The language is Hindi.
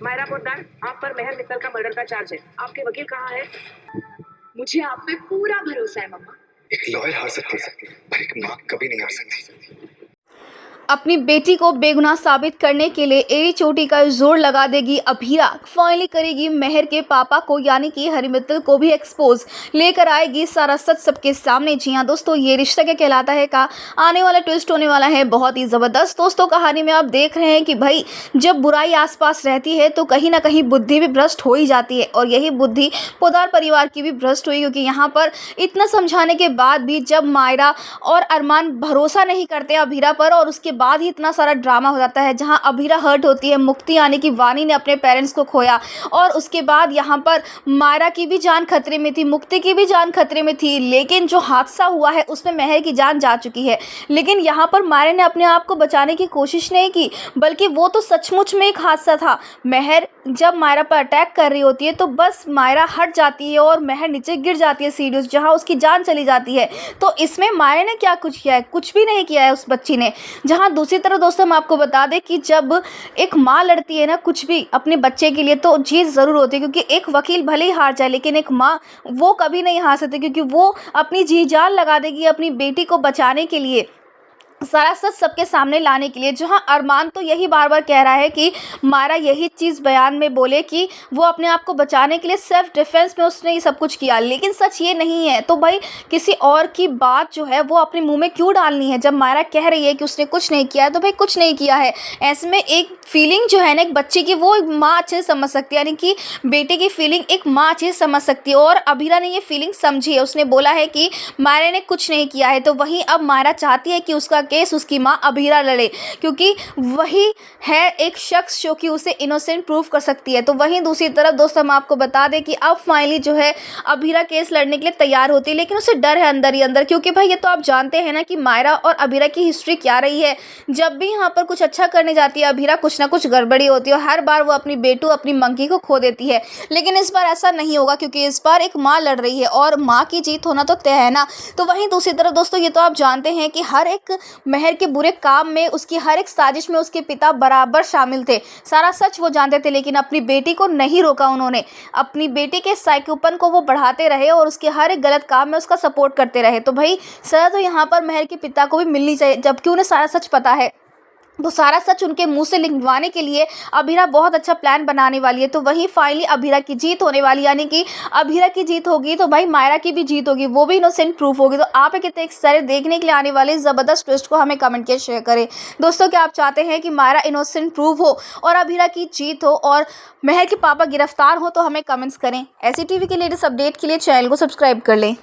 मायरा पोद्दार, आप पर मेहर मित्तल का मर्डर का चार्ज है। आपके वकील कहाँ है? मुझे आप पे पूरा भरोसा है मम्मा। एक लॉयर हार सकती है पर एक माँ कभी नहीं हार सकती। अपनी बेटी को बेगुनाह साबित करने के लिए एड़ी चोटी का जोर लगा देगी अभीरा। फाइनली करेगी मेहर के पापा को यानी कि हरी मित्तल को भी एक्सपोज, लेकर आएगी सारा सच सबके सामने। जी हाँ दोस्तों, ये रिश्ता क्या कहलाता है का आने वाला ट्विस्ट होने वाला है बहुत ही ज़बरदस्त। दोस्तों कहानी में आप देख रहे हैं कि भाई जब बुराई आसपास रहती है तो कहीं ना कहीं बुद्धि भी भ्रष्ट हो ही जाती है, और यही बुद्धि पोद्दार परिवार की भी भ्रष्ट हुई, क्योंकि यहाँ पर इतना समझाने के बाद भी जब मायरा और अरमान भरोसा नहीं करते अभीरा पर, और उसके बाद ही इतना सारा ड्रामा हो जाता है जहां अभीरा हर्ट होती है। मुक्ति यानी कि वानी ने अपने पेरेंट्स को खोया, और उसके बाद यहां पर मायरा की भी जान खतरे में थी, मुक्ति की भी जान खतरे में थी, लेकिन जो हादसा हुआ है उसमें मेहर की जान जा चुकी है। लेकिन यहां पर मायरा ने अपने आप को बचाने की कोशिश नहीं की, बल्कि वो तो सचमुच में एक हादसा था। मेहर जब मायरा पर अटैक कर रही होती है तो बस मायरा हट जाती है और मेहर नीचे गिर जाती है सीढ़ियों से, जहाँ उसकी जान चली जाती है। तो इसमें मायरा ने क्या कुछ किया है? कुछ भी नहीं किया है उस बच्ची ने। जहाँ दूसरी तरफ दोस्तों हम आपको बता दें कि जब एक माँ लड़ती है ना कुछ भी अपने बच्चे के लिए तो जीत ज़रूर होती है, क्योंकि एक वकील भले ही हार जाए लेकिन एक माँ वो कभी नहीं हार सकती, क्योंकि वो अपनी जी जान लगा देगी अपनी बेटी को बचाने के लिए, सारा सच सबके सामने लाने के लिए। जहां अरमान तो यही बार बार कह रहा है कि मायरा यही चीज़ बयान में बोले कि वो अपने आप को बचाने के लिए सेल्फ डिफेंस में उसने ये सब कुछ किया, लेकिन सच ये नहीं है। तो भाई किसी और की बात जो है वो अपने मुंह में क्यों डालनी है? जब मायरा कह रही है कि उसने कुछ नहीं किया है तो भाई कुछ नहीं किया है। ऐसे में एक फीलिंग जो है ना एक बच्चे की वो माँ अच्छे से समझ सकती है, यानी कि बेटे की फीलिंग एक माँ अच्छे से समझ सकती है, और अभीरा ने ये फीलिंग समझी है। उसने बोला है कि मायरा ने कुछ नहीं किया है, तो वहीं अब मायरा चाहती है कि उसका केस उसकी माँ अभीरा लड़े, क्योंकि वही है एक शख्स जो कि उसे इनोसेंट प्रूव कर सकती है। तो वहीं दूसरी तरफ दोस्तों हम आपको बता दें कि अब फाइनली जो है अभीरा केस लड़ने के लिए तैयार होती है, लेकिन उसे डर है अंदर ही अंदर, क्योंकि भाई ये तो आप जानते हैं ना कि मायरा और अभीरा की हिस्ट्री क्या रही है। जब भी यहाँ पर कुछ अच्छा करने जाती है अभीरा कुछ ना कुछ गड़बड़ी होती है, और हर बार वो अपनी बेटू अपनी मंकी को खो देती है। लेकिन इस बार ऐसा नहीं होगा, क्योंकि इस बार एक माँ लड़ रही है और माँ की जीत होना तो तय है ना। तो वहीं दूसरी तरफ दोस्तों ये तो आप जानते हैं कि हर एक मेहर के बुरे काम में, उसकी हर एक साजिश में उसके पिता बराबर शामिल थे। सारा सच वो जानते थे, लेकिन अपनी बेटी को नहीं रोका उन्होंने। अपनी बेटी के साइकोपन को वो बढ़ाते रहे और उसके हर एक गलत काम में उसका सपोर्ट करते रहे। तो भाई सजा तो यहाँ पर मेहर के पिता को भी मिलनी चाहिए, जबकि उन्हें सारा सच पता है। तो सारा सच उनके मुंह से लिखवाने के लिए अभीरा बहुत अच्छा प्लान बनाने वाली है। तो वहीं फाइनली अभीरा की जीत होने वाली, यानी कि अभीरा की जीत होगी तो भाई मायरा की भी जीत होगी, वो भी इनोसेंट प्रूफ होगी। तो आप कितने एक्साइटेड देखने के लिए आने वाले ज़बरदस्त ट्विस्ट को हमें कमेंट के शेयर करें। दोस्तों क्या आप चाहते हैं कि मायरा इनोसेंट प्रूफ हो और अभीरा की जीत हो और मेहर के पापा गिरफ्तार हो? तो हमें कमेंट्स करें। ऐसी टीवी के लेटेस्ट अपडेट के लिए चैनल को सब्सक्राइब कर लें।